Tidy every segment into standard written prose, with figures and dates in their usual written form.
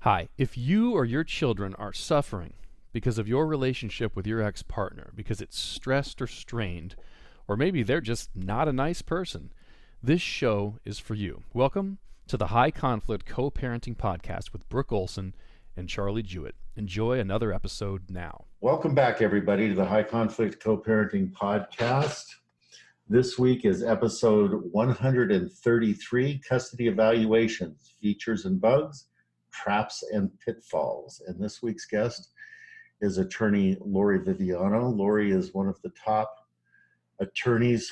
Hi, if you or your children are suffering because of your relationship with your ex-partner, because it's stressed or strained, or maybe they're just not a nice person, this show is for you. Welcome to the High Conflict Co-Parenting Podcast with Brook and Charlie Jewett. Enjoy another episode now. Welcome back, everybody, to the High Conflict Co-Parenting Podcast. This week is episode 133, Custody Evaluations, Features and Bugs, Traps and Pitfalls. And this week's guest is Attorney Lori Viviano. Lori is one of the top attorneys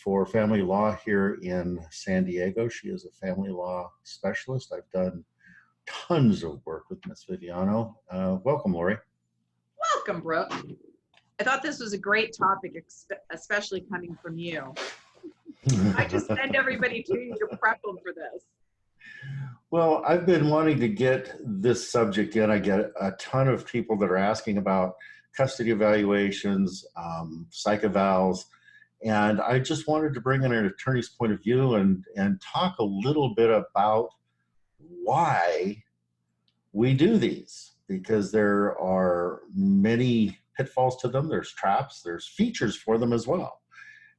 for family law here in San Diego. She is a family law specialist. I've done tons of work with Ms. Viviano. Welcome, Lori. Welcome, Brook. I thought this was a great topic, especially coming from you. I just send everybody to you to prep them for this. Well, I've been wanting to get this subject in. I get a ton of people that are asking about custody evaluations, psych evals, and I just wanted to bring in an attorney's point of view and talk a little bit about why we do these, because there are many pitfalls to them. There's traps, there's features for them as well.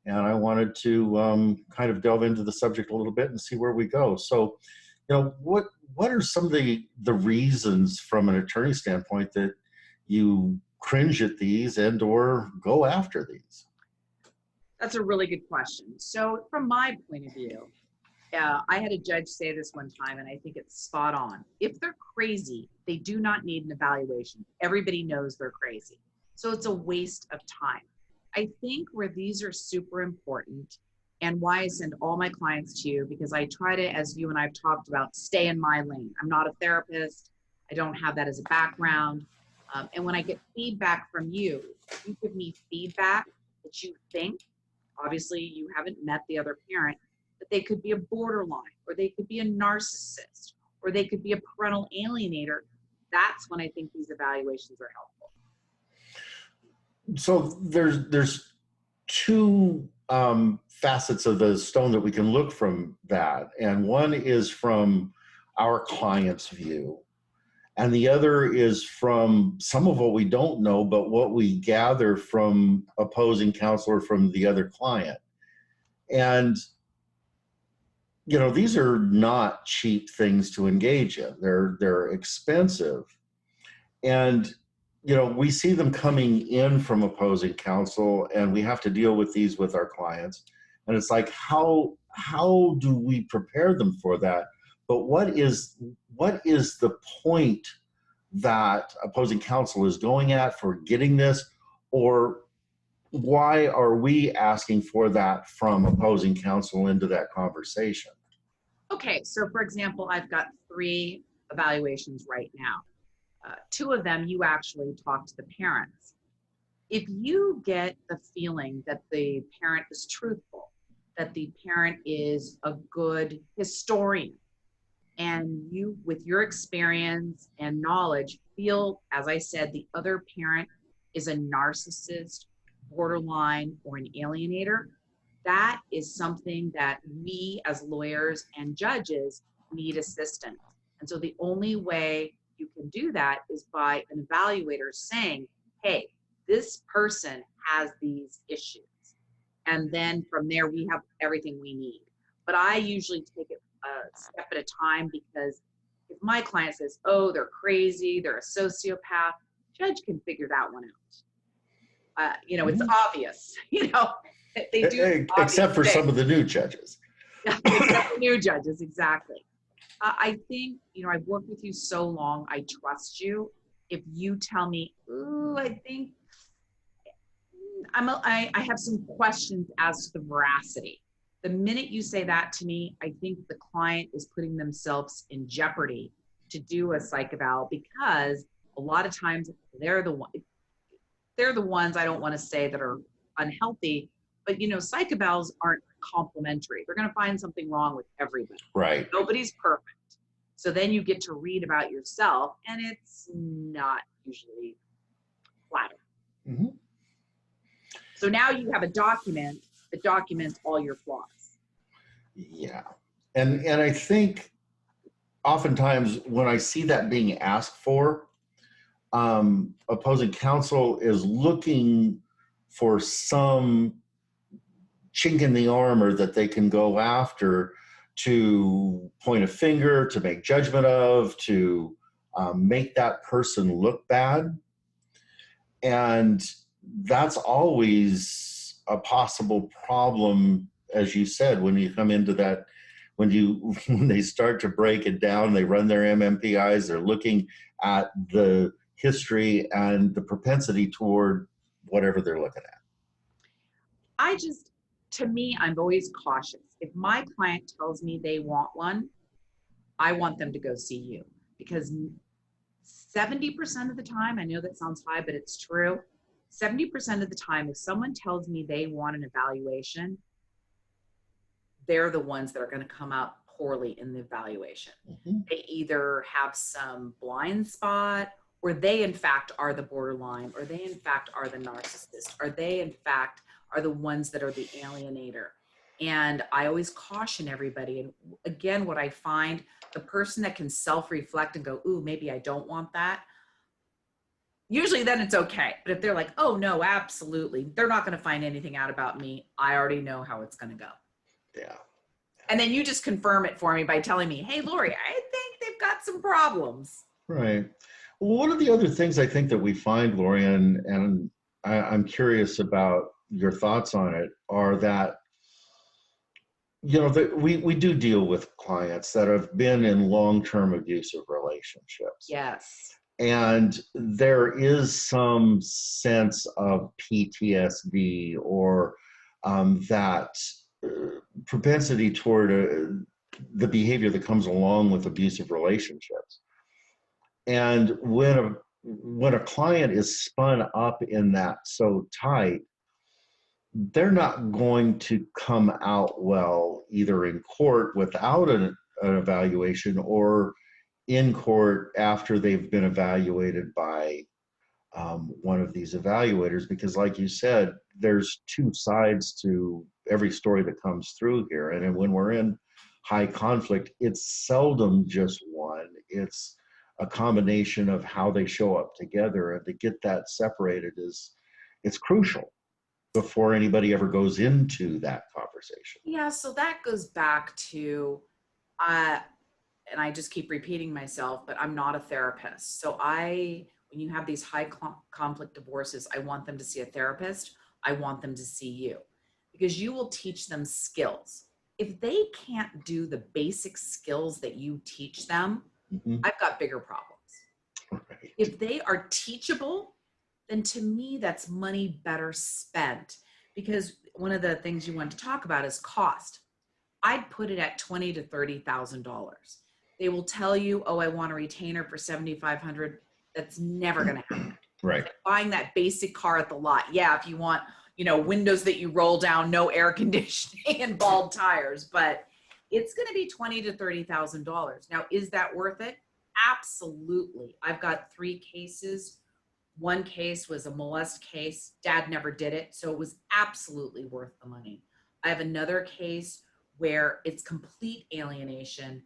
And I wanted to kind of delve into the subject a little bit and see where we go. So, you know, what are some of the reasons from an attorney standpoint that you cringe at these and or go after these? That's a really good question. So from my point of view, I had a judge say this one time, and I think it's spot on. If they're crazy, they do not need an evaluation. Everybody knows they're crazy. So it's a waste of time. I think where these are super important, and why I send all my clients to you, because I try to, as you and I have talked about, stay in my lane. I'm not a therapist. I don't have that as a background. And when I get feedback from you, you give me feedback that you think, obviously you haven't met the other parent, that they could be a borderline, or they could be a narcissist, or they could be a parental alienator. That's when I think these evaluations are helpful. So there's two facets of the stone that we can look from that. And one is from our client's view. And the other is from some of what we don't know, but what we gather from opposing counsel or from the other client. And, you know, these are not cheap things to engage in. They're expensive. And, you know, we see them coming in from opposing counsel, and we have to deal with these with our clients. And it's like, how do we prepare them for that? But what is the point that opposing counsel is going at for getting this, or why are we asking for that from opposing counsel into that conversation? Okay, so for example, I've got 3 evaluations right now. 2 of them, you actually talk to the parents. If you get the feeling that the parent is truthful, that the parent is a good historian, and you, with your experience and knowledge, feel, as I said, the other parent is a narcissist, borderline, or an alienator, that is something that we as lawyers and judges need assistance. And so the only way you can do that is by an evaluator saying, hey, this person has these issues. And then from there, we have everything we need. But I usually take it a step at a time, because if my client says, oh, they're crazy, they're a sociopath, judge can figure that one out. You know, it's obvious, you know, they do. Except for some of the new judges. Except for new judges, exactly. I think, you know, I've worked with you so long, I trust you. If you tell me, ooh, I think I have some questions as to the veracity. The minute you say that to me, I think the client is putting themselves in jeopardy to do a psych eval, because a lot of times they're the ones, I don't want to say that are unhealthy, but you know, psych evals aren't complimentary. They're going to find something wrong with everybody. Right. Nobody's perfect. So then you get to read about yourself, and it's not usually flattering. Mm-hmm. So now you have a document that documents all your flaws. Yeah. And I think oftentimes when I see that being asked for, opposing counsel is looking for some chink in the armor that they can go after to point a finger, to make judgment of, to make that person look bad. And that's always a possible problem, as you said, when you come into that, when they start to break it down, they run their MMPIs, they're looking at the history and the propensity toward whatever they're looking at. To me, I'm always cautious. If my client tells me they want one, I want them to go see you, because 70% of the time, I know that sounds high, but it's true. 70% of the time, if someone tells me they want an evaluation, they're the ones that are going to come out poorly in the evaluation. Mm-hmm. They either have some blind spot, or they in fact are the borderline, or they in fact are the narcissist, or they in fact are the ones that are the alienator. And I always caution everybody. And again, what I find, the person that can self-reflect and go, ooh, maybe I don't want that, usually then it's okay. But if they're like, oh no, absolutely, they're not going to find anything out about me, I already know how it's going to go. Yeah. And then you just confirm it for me by telling me, hey, Lori, I think they've got some problems. Right. Well, one of the other things I think that we find, Lori, and I'm curious about your thoughts on it, are that, you know, we do deal with clients that have been in long-term abusive relationships. Yes. And there is some sense of PTSD or that propensity toward the behavior that comes along with abusive relationships. And when a client is spun up in that so tight, they're not going to come out well either in court without an evaluation or in court after they've been evaluated by one of these evaluators, because like you said, there's two sides to every story that comes through here. And when we're in high conflict, it's seldom just one. It's a combination of how they show up together, and to get that separated it's crucial before anybody ever goes into that conversation. Yeah, so that goes back to, and I just keep repeating myself, but I'm not a therapist. So when you have these high conflict divorces, I want them to see a therapist. I want them to see you, because you will teach them skills. If they can't do the basic skills that you teach them, mm-hmm. I've got bigger problems. Right. If they are teachable, then to me, that's money better spent, because one of the things you want to talk about is cost. I'd put it at $20,000 to $30,000. They will tell you, oh, I want a retainer for $7,500. That's never going to happen. Right. Like buying that basic car at the lot. Yeah, if you want, windows that you roll down, no air conditioning and bald tires, but it's going to be $20,000 to $30,000. Now, is that worth it? Absolutely. I've got 3 cases. One case was a molest case. Dad never did it, so it was absolutely worth the money. I have another case where it's complete alienation.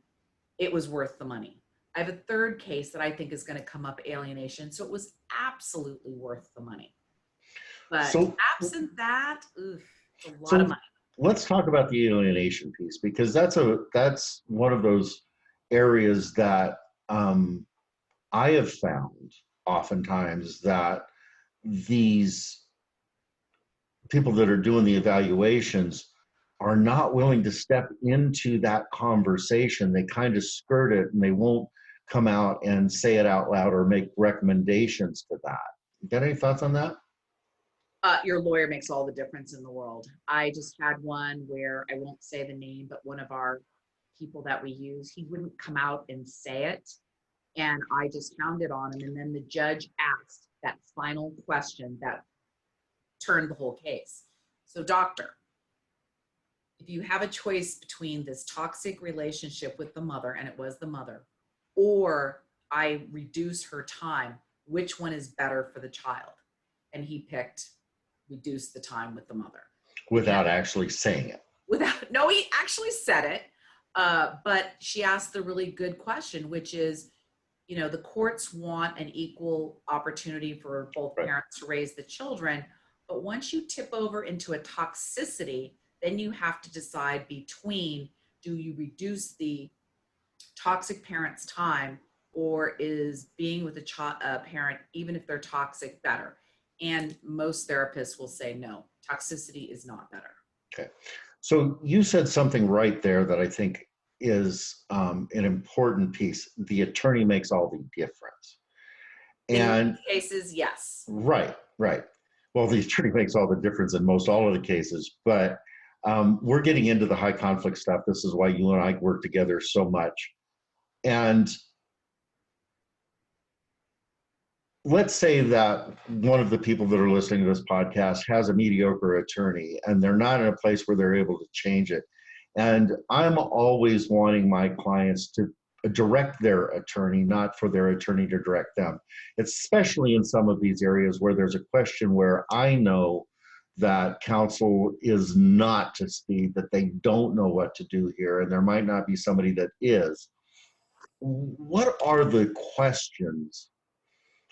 It was worth the money. I have a third case that I think is going to come up alienation, so it was absolutely worth the money. But absent that, it's a lot of money. Let's talk about the alienation piece, because that's one of those areas that I have found oftentimes that these people that are doing the evaluations are not willing to step into that conversation. They kind of skirt it, and they won't come out and say it out loud or make recommendations to that. You got any thoughts on that? Your lawyer makes all the difference in the world. I just had one where, I won't say the name, but one of our people that we use, he wouldn't come out and say it. And I just hounded on him. And then the judge asked that final question that turned the whole case. So, doctor, if you have a choice between this toxic relationship with the mother, and it was the mother, or I reduce her time, which one is better for the child? And he picked reduce the time with the mother. Without actually saying it. No, he actually said it. But she asked the really good question, which is, you know, the courts want an equal opportunity for both Right. parents to raise the children. But once you tip over into a toxicity, then you have to decide between, do you reduce the toxic parent's time, or is being with a parent, even if they're toxic, better? And most therapists will say, no, toxicity is not better. Okay. So you said something right there that I think is an important piece. The attorney makes all the difference. In And many cases, yes. right, right. Well, the attorney makes all the difference in most all of the cases, but we're getting into the high conflict stuff. This is why you and I work together so much. And let's say that one of the people that are listening to this podcast has a mediocre attorney and they're not in a place where they're able to change it. And I'm always wanting my clients to direct their attorney, not for their attorney to direct them, especially in some of these areas where there's a question where I know that counsel is not to speed, that they don't know what to do here, and there might not be somebody that is. What are the questions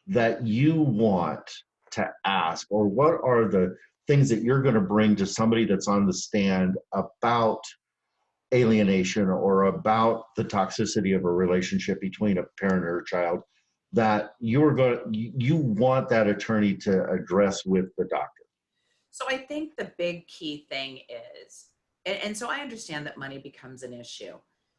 that you want to ask, or what are the things that you're going to bring to somebody that's on the stand about alienation or about the toxicity of a relationship between a parent or a child that you want that attorney to address with the doctor? So I think the big key thing is, and so I understand that money becomes an issue.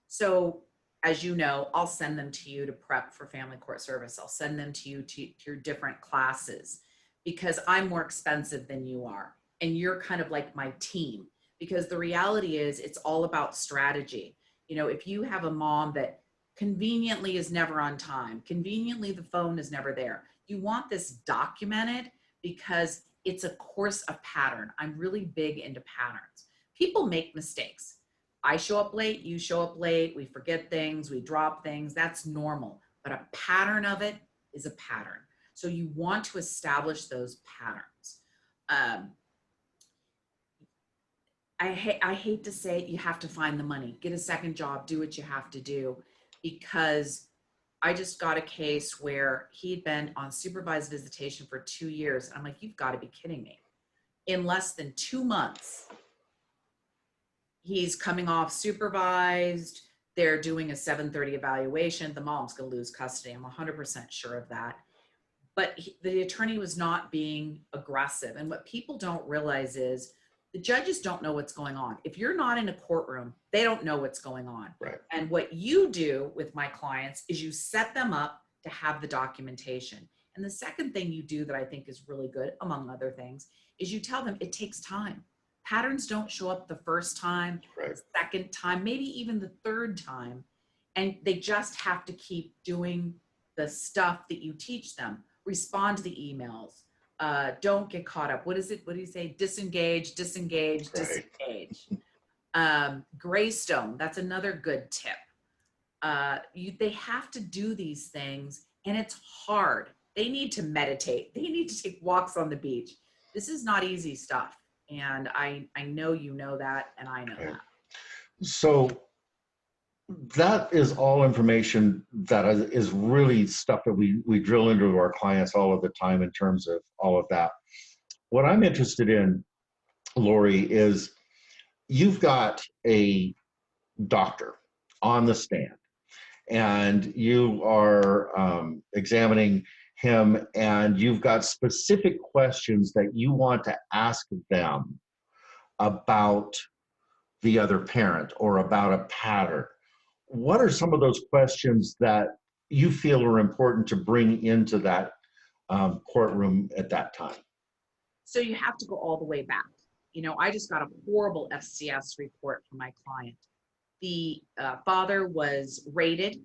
So as you know, I'll send them to you to prep for family court service. I'll send them to you to your different classes because I'm more expensive than you are. And you're kind of like my team, because the reality is it's all about strategy. You know, if you have a mom that conveniently is never on time, conveniently the phone is never there, you want this documented because it's a course of pattern. I'm really big into patterns. People make mistakes. I show up late, you show up late, we forget things, we drop things, that's normal. But a pattern of it is a pattern. So you want to establish those patterns. I hate to say it, you have to find the money, get a second job, do what you have to do, because I just got a case where he'd been on supervised visitation for 2 years. And I'm like, you've got to be kidding me. In less than 2 months, he's coming off supervised. They're doing a 7:30 evaluation. The mom's going to lose custody. I'm 100% sure of that. But the attorney was not being aggressive. And what people don't realize is the judges don't know what's going on. If you're not in a courtroom, they don't know what's going on. Right. And what you do with my clients is you set them up to have the documentation. And the second thing you do that I think is really good, among other things, is you tell them it takes time. Patterns don't show up the first time, Right. the second time, maybe even the third time. And they just have to keep doing the stuff that you teach them. Respond to the emails. Don't get caught up. What is it? What do you say? Disengage, disengage, Right. disengage. Greystone, that's another good tip. They have to do these things, and it's hard. They need to meditate. They need to take walks on the beach. This is not easy stuff. And I know you know that, and I know that. So that is all information that is really stuff that we drill into our clients all of the time in terms of all of that. What I'm interested in, Lori, is you've got a doctor on the stand and you are examining him, and you've got specific questions that you want to ask them about the other parent or about a pattern. What are some of those questions that you feel are important to bring into that courtroom at that time? So you have to go all the way back. You know, I just got a horrible FCS report from my client. The father was raided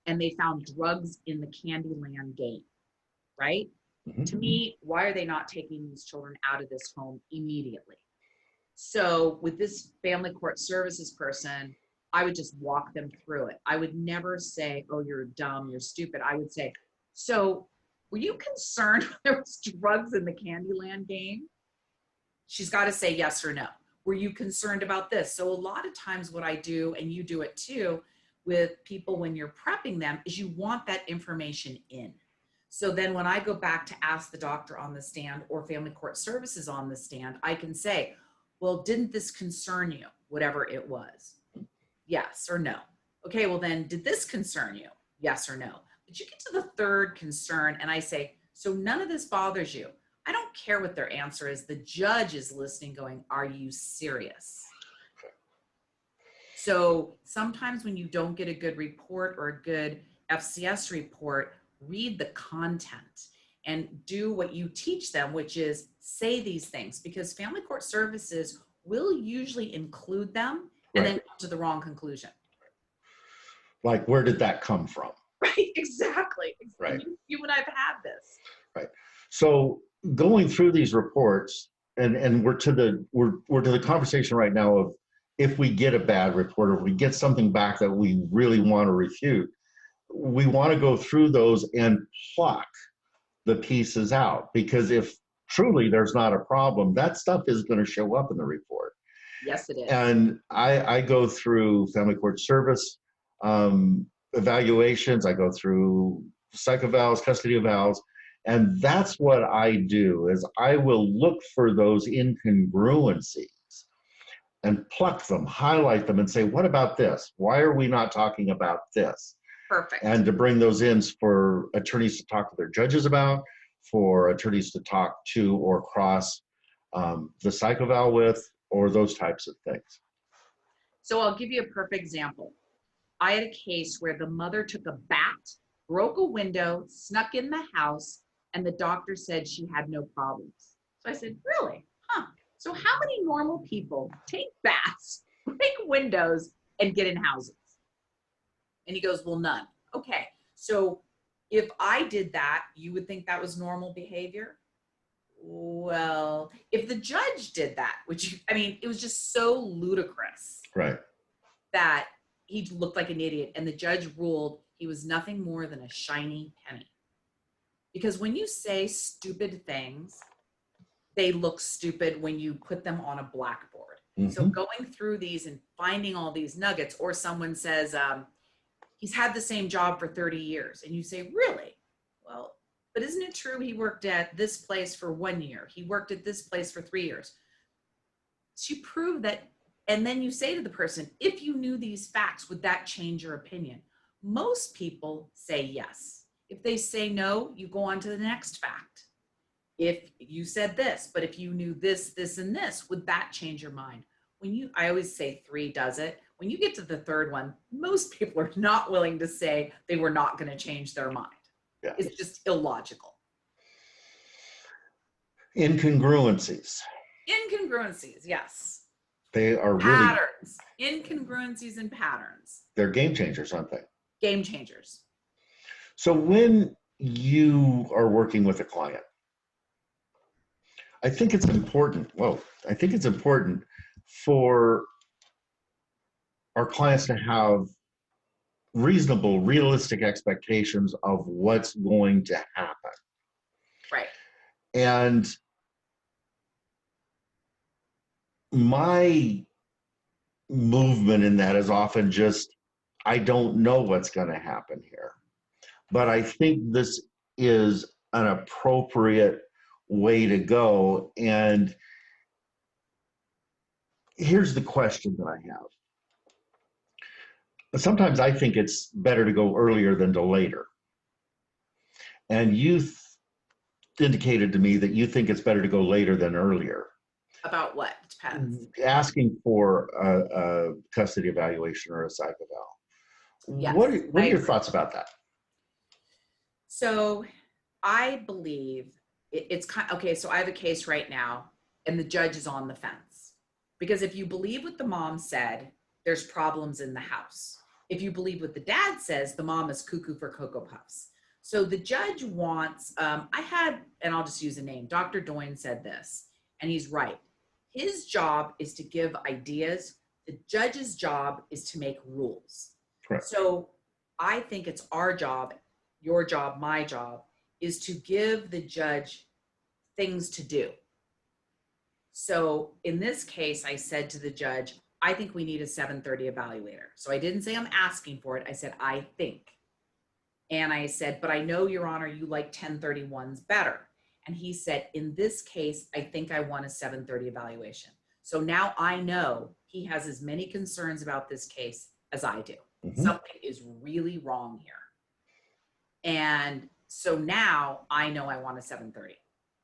and they found drugs in the Candyland game, right? Mm-hmm. To me, why are they not taking these children out of this home immediately? So with this family court services person, I would just walk them through it. I would never say, oh, you're dumb, you're stupid. I would say, so were you concerned there was drugs in the Candyland game? She's got to say yes or no. Were you concerned about this? So a lot of times what I do, and you do it too, with people when you're prepping them, is you want that information in. So then when I go back to ask the doctor on the stand or family court services on the stand, I can say, well, didn't this concern you? Whatever it was. Yes or no. Okay, well then, did this concern you? Yes or no. But you get to the third concern and I say, so none of this bothers you. I don't care what their answer is. The judge is listening going, are you serious? So sometimes when you don't get a good report or a good FCS report, read the content and do what you teach them, which is say these things, because family court services will usually include them and then come to the wrong conclusion. Like, where did that come from? Right, exactly. Right. You and I have had this. Right. So going through these reports, and we're to the conversation right now of if we get a bad report or if we get something back that we really want to refute, we want to go through those and pluck the pieces out, because if truly there's not a problem, that stuff is going to show up in the report. Yes, it is. And I go through family court service evaluations. I go through psych evals, custody evals, and that's what I do, is I will look for those incongruencies and pluck them, highlight them, and say, what about this? Why are we not talking about this? Perfect. And to bring those in for attorneys to talk to their judges about, for attorneys to talk to or cross the psych eval with, or those types of things. So I'll give you a perfect example. I had a case where the mother took a bat, broke a window, snuck in the house, and the doctor said she had no problems. So I said, really? Huh. So how many normal people take bats, break windows, and get in houses? And he goes, well, none. Okay. So if I did that, you would think that was normal behavior? Well, if the judge did that, which, I mean, it was just so ludicrous. Right. That he looked like an idiot, and the judge ruled he was nothing more than a shiny penny. Because when you say stupid things, they look stupid when you put them on a blackboard. Mm-hmm. So going through these and finding all these nuggets, or someone says, he's had the same job for 30 years. And you say, really? Well, but isn't it true he worked at this place for 1 year? He worked at this place for 3 years. So you prove that. And then you say to the person, if you knew these facts, would that change your opinion? Most people say yes. If they say no, you go on to the next fact. If you said this, but if you knew this, this, and this, would that change your mind? I always say 3 does it. When you get to the third one, most people are not willing to say they were not going to change their mind. Yeah. It's just illogical. Incongruencies. Incongruencies, yes. They are patterns, incongruencies and patterns. They're game changers, aren't they? Game changers. So when you are working with a client, I think it's important for our clients to have reasonable, realistic expectations of what's going to happen. Right. And my movement in that is often just, I don't know what's going to happen here. But I think this is an appropriate way to go. And here's the question that I have. Sometimes I think it's better to go earlier than to later. And you indicated to me that you think it's better to go later than earlier. About what? It depends. Asking for a custody evaluation or a psych eval. Yes, what are your thoughts about that? So I believe it's kind of, okay, so I have a case right now and the judge is on the fence. Because if you believe what the mom said, there's problems in the house. If you believe what the dad says, the mom is cuckoo for Cocoa Puffs. So the judge wants, and I'll just use a name, Dr. Doyne said this, and he's right. His job is to give ideas. The judge's job is to make rules. Correct. So I think it's our job, your job, my job, is to give the judge things to do. So in this case, I said to the judge, I think we need a 7:30 evaluator. So I didn't say I'm asking for it. I said, I think. And I said, but I know, Your Honor, you like 10:31s better. And he said, in this case, I think I want a 7:30 evaluation. So now I know he has as many concerns about this case as I do. Mm-hmm. Something is really wrong here. And so now I know I want a 7:30.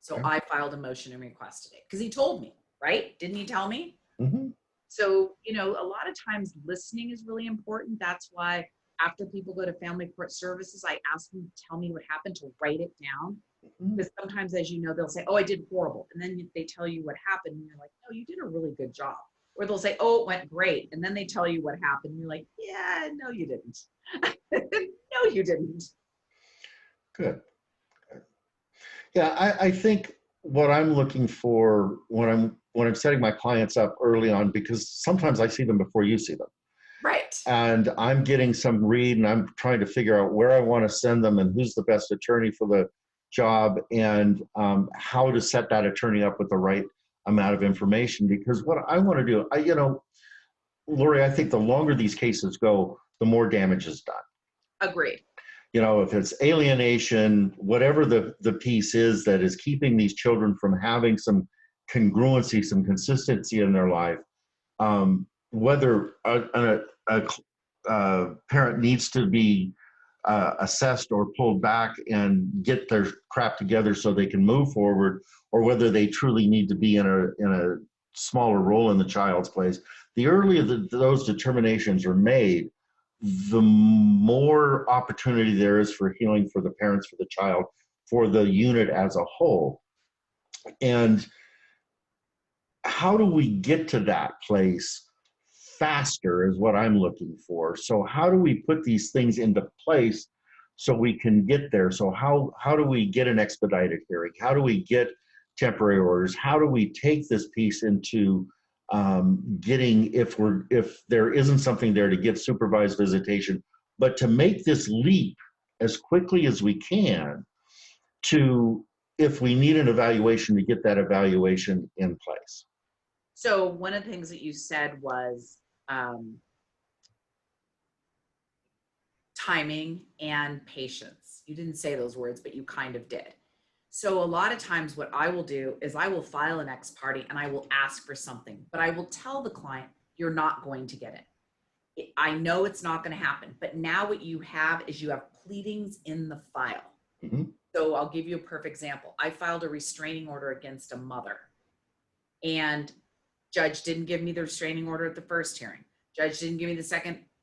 So Okay. I filed a motion and requested it because he told me, right? Didn't he tell me? Mm-hmm. So, you know, a lot of times listening is really important. That's why after people go to family court services, I ask them to tell me what happened, to write it down. Mm-hmm. Because sometimes, as you know, they'll say, oh, I did horrible. And then they tell you what happened. And you're like, no, you did a really good job. Or they'll say, oh, it went great. And then they tell you what happened. And you're like, yeah, no, you didn't. No, you didn't. Good. Yeah, I think what I'm looking for when I'm setting my clients up early on, because sometimes I see them before you see them. Right. And I'm getting some read and I'm trying to figure out where I want to send them and who's the best attorney for the job, and how to set that attorney up with the right amount of information. Because what I want to do, Lori, I think the longer these cases go, the more damage is done. Agreed. If it's alienation, whatever the piece is that is keeping these children from having some congruency, some consistency in their life, whether a parent needs to be assessed or pulled back and get their crap together so they can move forward, or whether they truly need to be in a smaller role in the child's place, the earlier those determinations are made, the more opportunity there is for healing for the parents, for the child, for the unit as a whole. And how do we get to that place faster is what I'm looking for. So how do we put these things into place so we can get there? So how do we get an expedited hearing? How do we get temporary orders? How do we take this piece into getting, if there isn't something there, to get supervised visitation, but to make this leap as quickly as we can to, if we need an evaluation, to get that evaluation in place. So one of the things that you said was timing and patience. You didn't say those words, but you kind of did. So a lot of times what I will do is I will file an ex parte and I will ask for something, but I will tell the client, you're not going to get it. I know it's not going to happen, but now what you have is you have pleadings in the file. Mm-hmm. So I'll give you a perfect example. I filed a restraining order against a mother, and judge didn't give me the restraining order at the first hearing. Judge didn't give me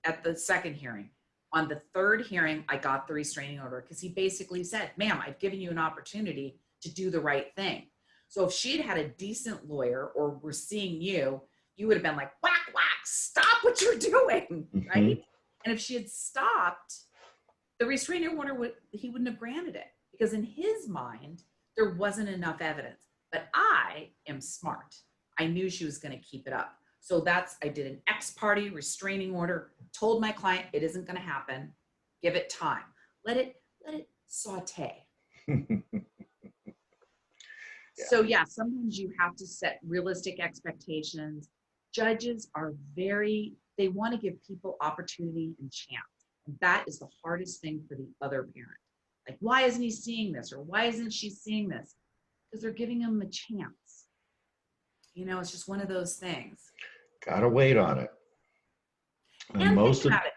at the second hearing. On the third hearing, I got the restraining order because he basically said, ma'am, I've given you an opportunity to do the right thing. So if she'd had a decent lawyer or were seeing you, you would have been like, whack, whack, stop what you're doing, Mm-hmm. right? And if she had stopped, the restraining order, he wouldn't have granted it because in his mind, there wasn't enough evidence. But I am smart. I knew she was going to keep it up. So I did an ex parte restraining order, told my client it isn't going to happen. Give it time. Let it saute. Yeah. So yeah, sometimes you have to set realistic expectations. Judges are they want to give people opportunity and chance. And that is the hardest thing for the other parent. Like, why isn't he seeing this? Or why isn't she seeing this? Because they're giving him a chance. It's just one of those things. Gotta wait on it. And think about it.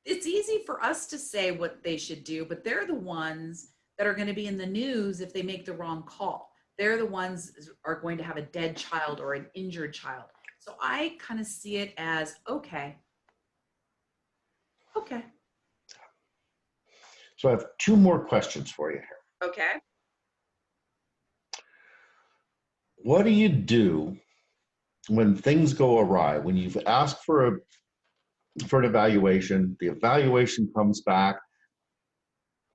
It's easy for us to say what they should do, but they're the ones that are going to be in the news if they make the wrong call. They're the ones are going to have a dead child or an injured child. So I kind of see it as, okay. So I have two more questions for you here. Okay. What do you do when things go awry? When you've asked for an evaluation, the evaluation comes back,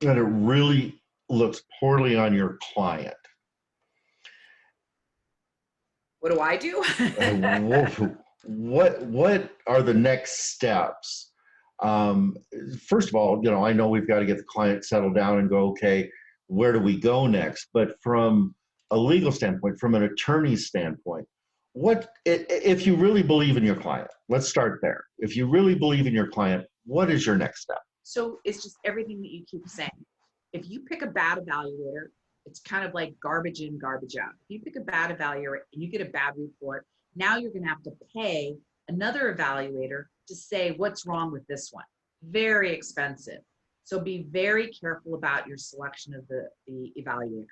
and it really looks poorly on your client. What do I do? What are the next steps? First of all, I know we've got to get the client settled down and go, okay, where do we go next? But from a legal standpoint, from an attorney's standpoint, if you really believe in your client, let's start there. If you really believe in your client, what is your next step? So it's just everything that you keep saying. If you pick a bad evaluator, it's kind of like garbage in, garbage out. If you pick a bad evaluator and you get a bad report, now you're going to have to pay another evaluator to say what's wrong with this one. Very expensive. So be very careful about your selection of the evaluator.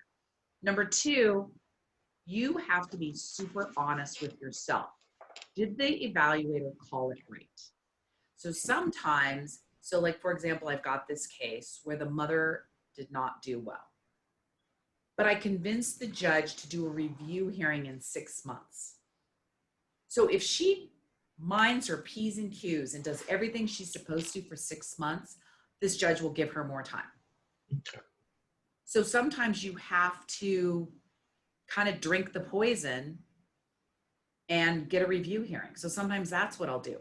Number two, you have to be super honest with yourself. Did the evaluator call it right? So sometimes, like for example, I've got this case where the mother did not do well. But I convinced the judge to do a review hearing in 6 months. So if she minds her P's and Q's and does everything she's supposed to for 6 months, this judge will give her more time. Okay. So sometimes you have to kind of drink the poison and get a review hearing. So sometimes that's what I'll do.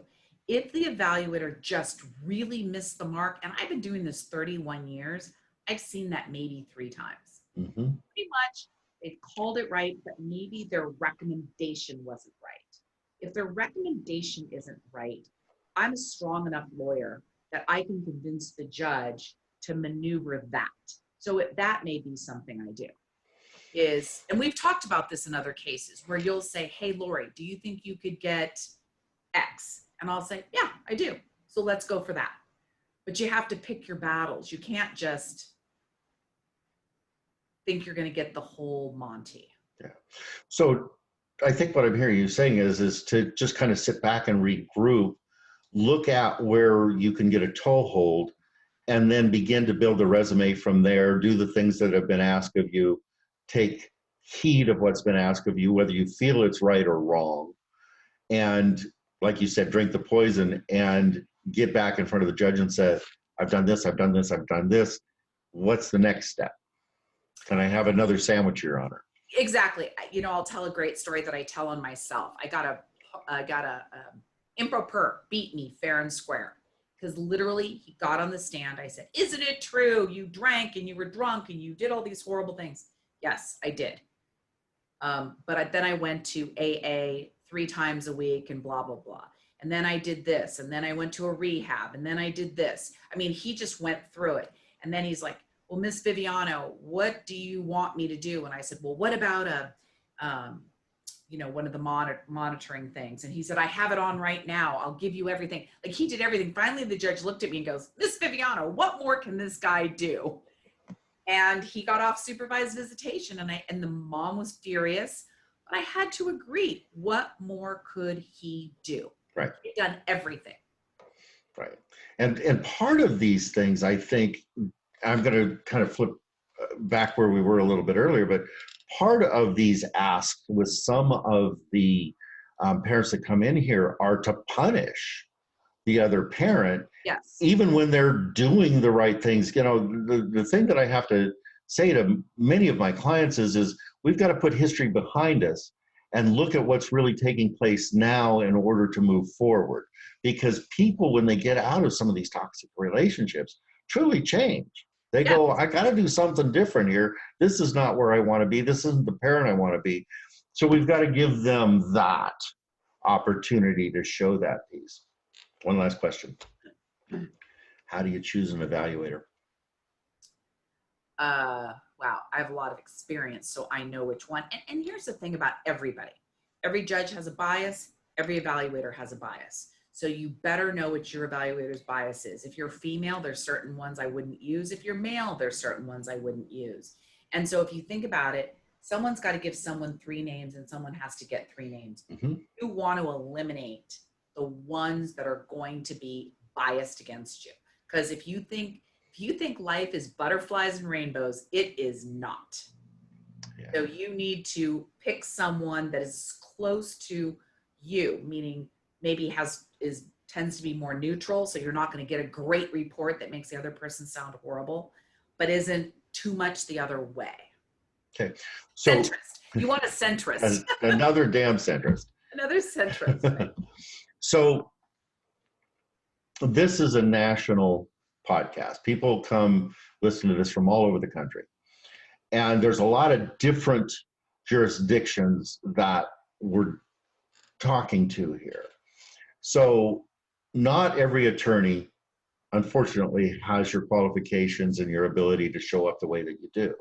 If the evaluator just really missed the mark, and I've been doing this 31 years, I've seen that maybe 3 times. Mm-hmm. Pretty much they've called it right, but maybe their recommendation wasn't right. If their recommendation isn't right, I'm a strong enough lawyer that I can convince the judge to maneuver that. So that may be something I do. And we've talked about this in other cases where you'll say, hey, Lori, do you think you could get X? And I'll say, yeah, I do. So let's go for that. But you have to pick your battles. You can't just think you're going to get the whole Monty. Yeah. So I think what I'm hearing you saying is to just kind of sit back and regroup, look at where you can get a toehold, and then begin to build a resume from there, do the things that have been asked of you, take heed of what's been asked of you, whether you feel it's right or wrong. And like you said, drink the poison and get back in front of the judge and say, I've done this, I've done this, I've done this. What's the next step? Can I have another sandwich, Your Honor? Exactly. I'll tell a great story that I tell on myself. I got a improper beat me fair and square because literally he got on the stand. I said, isn't it true? You drank and you were drunk and you did all these horrible things. Yes, I did. But then I went to AA 3 times a week and blah, blah, blah. And then I did this. And then I went to a rehab. And then I did this. I mean, he just went through it. And then he's like, well, Miss Viviano, what do you want me to do? And I said, well, what about one of the monitoring things? And he said, I have it on right now. I'll give you everything. Like he did everything. Finally, the judge looked at me and goes, Miss Viviano, what more can this guy do? And he got off supervised visitation and the mom was furious, but I had to agree. What more could he do? Right. He'd done everything. Right. And part of these things, I think, I'm going to kind of flip back where we were a little bit earlier, but part of these asks with some of the parents that come in here are to punish the other parent. Yes. Even when they're doing the right things. The thing that I have to say to many of my clients is we've got to put history behind us and look at what's really taking place now in order to move forward. Because people, when they get out of some of these toxic relationships, truly change. They go, I got to do something different here. This is not where I want to be. This isn't the parent I want to be. So we've got to give them that opportunity to show that piece. One last question. How do you choose an evaluator? Wow, I have a lot of experience, so I know which one. And here's the thing about everybody. Every judge has a bias. Every evaluator has a bias. So you better know what your evaluator's bias is. If you're female, there's certain ones I wouldn't use. If you're male, there's certain ones I wouldn't use. And so if you think about it, someone's got to give someone 3 names and someone has to get 3 names. Mm-hmm. You want to eliminate the ones that are going to be biased against you. Because if you think life is butterflies and rainbows, it is not. Yeah. So you need to pick someone that is close to you, meaning maybe tends to be more neutral. So you're not going to get a great report that makes the other person sound horrible, but isn't too much the other way. Okay. So centrist. You want a centrist. Another damn centrist. Another centrist. Right? So this is a national podcast. People come listen to this from all over the country. And there's a lot of different jurisdictions that we're talking to here. So not every attorney, unfortunately, has your qualifications and your ability to show up the way that you do.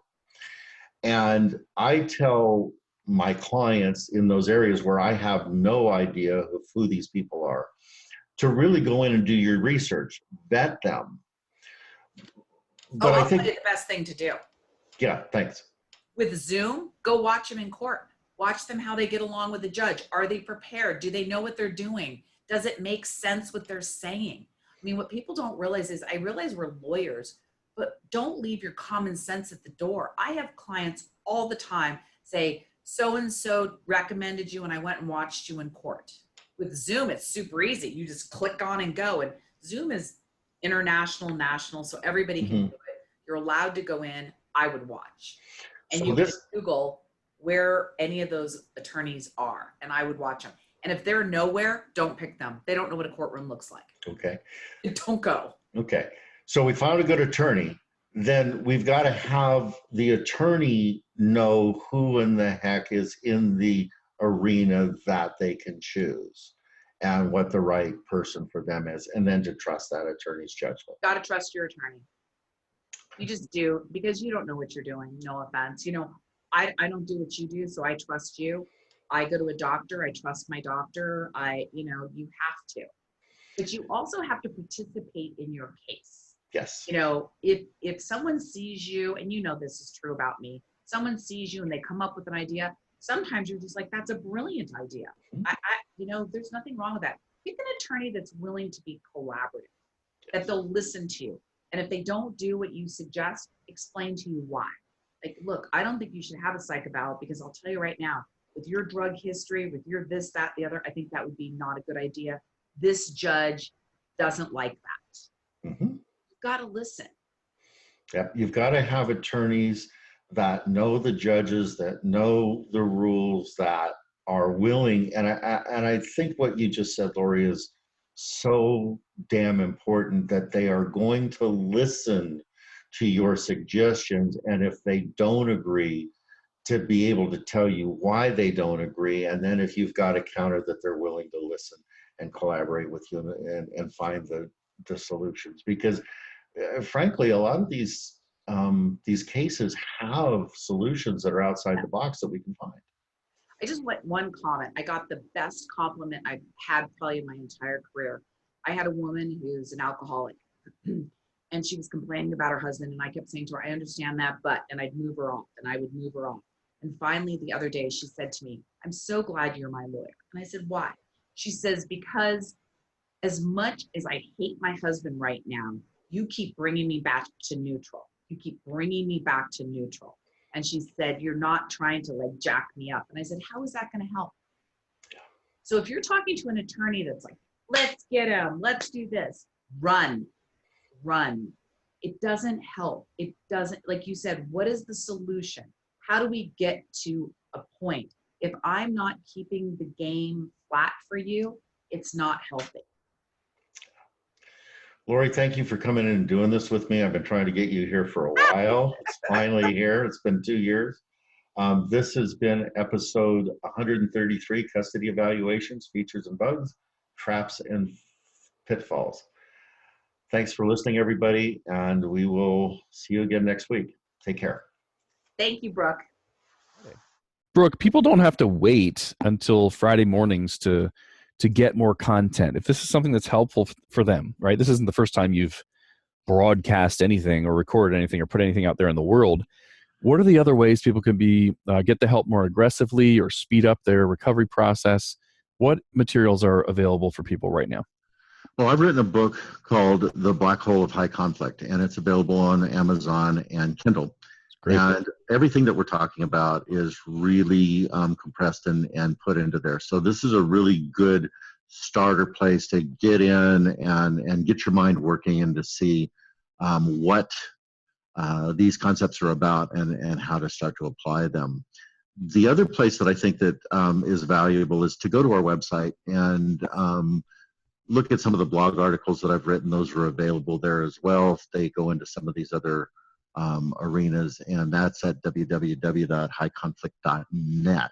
And I tell my clients in those areas where I have no idea of who these people are to really go in and do your research, vet them. But I'll I think tell you the best thing to do. Yeah, thanks. With Zoom, go watch them in court. Watch them how they get along with the judge. Are they prepared? Do they know what they're doing? Does it make sense what they're saying? I mean, what people don't realize is, I realize we're lawyers, but don't leave your common sense at the door. I have clients all the time say, so-and-so recommended you and I went and watched you in court. With Zoom, it's super easy. You just click on and go. And Zoom is international, national, so everybody can do it. You're allowed to go in. I would watch. And you can Google where any of those attorneys are, and I would watch them. And if they're nowhere, don't pick them. They don't know what a courtroom looks like. Okay. Don't go. Okay. So we found a good attorney. Then we've got to have the attorney know who in the heck is in the arena that they can choose and what the right person for them is, and then to trust that attorney's judgment. Got to trust your attorney. You just do, because you don't know what you're doing. No offense. You know, I don't do what you do, so I trust you. I go to a doctor. I trust my doctor. You have to. But you also have to participate in your case. Yes. You know, if someone sees you, and you know this is true about me, someone sees you and they come up with an idea, sometimes you're just like, that's a brilliant idea. There's nothing wrong with that. Pick an attorney that's willing to be collaborative, that they'll listen to you. And if they don't do what you suggest, explain to you why. Like, look, I don't think you should have a psych eval, because I'll tell you right now, with your drug history, with your this, that, the other, I think that would be not a good idea. This judge doesn't like that. You've got to listen. Yeah, you've got to have attorneys that know the judges, that know the rules, that are willing. And I think what you just said, Lori, is so damn important, that they are going to listen to your suggestions. And if they don't agree, to be able to tell you why they don't agree. And then if you've got a counter, that they're willing to listen and collaborate with you and find the solutions. Because frankly, a lot of these cases have solutions that are outside the box that we can find. I just want one comment. I got the best compliment I've had probably in my entire career. I had a woman who's an alcoholic and she was complaining about her husband, and I kept saying to her, I understand that, but, and I'd move her off, and I would move her off. And finally the other day she said to me, I'm so glad you're my lawyer. And I said, why? She says, because as much as I hate my husband right now, you keep bringing me back to neutral. You keep bringing me back to neutral. And she said, you're not trying to like jack me up. And I said, how is that going to help? So if you're talking to an attorney that's like, let's get him, let's do this, run. It doesn't help. It doesn't, like you said, what is the solution? How do we get to a point? If I'm not keeping the game flat for you, it's not healthy. Lori, thank you for coming in and doing this with me. I've been trying to get you here for a while. It's finally here. It's been 2 years. This has been episode 133, Custody Evaluations, Features and Bugs, Traps and Pitfalls. Thanks for listening, everybody, and we will see you again next week. Take care. Thank you, Brooke. Brooke, people don't have to wait until Friday mornings to get more content. If this is something that's helpful for them, right? This isn't the first time you've broadcast anything or recorded anything or put anything out there in the world. What are the other ways people can get the help more aggressively or speed up their recovery process? What materials are available for people right now? Well, I've written a book called The Black Hole of High Conflict, and it's available on Amazon and Kindle. Great. And everything that we're talking about is really compressed and put into there. So this is a really good starter place to get in and get your mind working and to see what these concepts are about and how to start to apply them. The other place that I think that is valuable is to go to our website and look at some of the blog articles that I've written. Those are available there as well. They go into some of these other arenas, and that's at www.highconflict.net.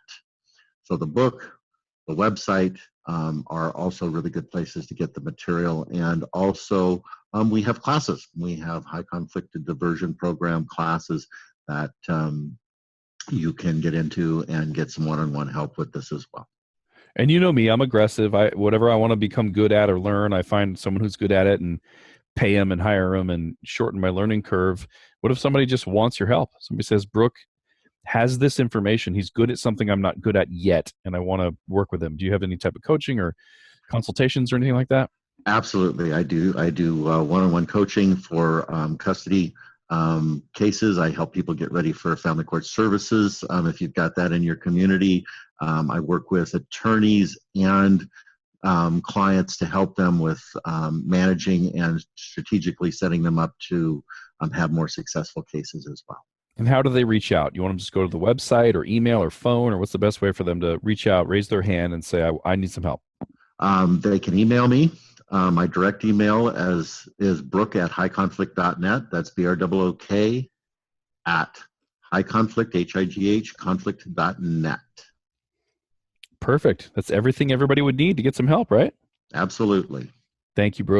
So the book, the website are also really good places to get the material. And also we have classes. We have high conflict diversion program classes that you can get into and get some one-on-one help with this as well. And you know me, I'm aggressive. Whatever I want to become good at or learn, I find someone who's good at it and pay them and hire them and shorten my learning curve. What if somebody just wants your help? Somebody says, Brook has this information. He's good at something I'm not good at yet, and I want to work with him. Do you have any type of coaching or consultations or anything like that? Absolutely, I do. I do one-on-one coaching for custody cases. I help people get ready for family court services. If you've got that in your community, I work with attorneys and clients to help them with managing and strategically setting them up to have more successful cases as well. And how do they reach out? You want them to just go to the website or email or phone, or what's the best way for them to reach out, raise their hand, and say, I need some help? They can email me. My direct email is brook@highconflict.net. That's BROOK at highconflict, HIGH, conflict.net. Perfect. That's everything everybody would need to get some help, right? Absolutely. Thank you, Brook.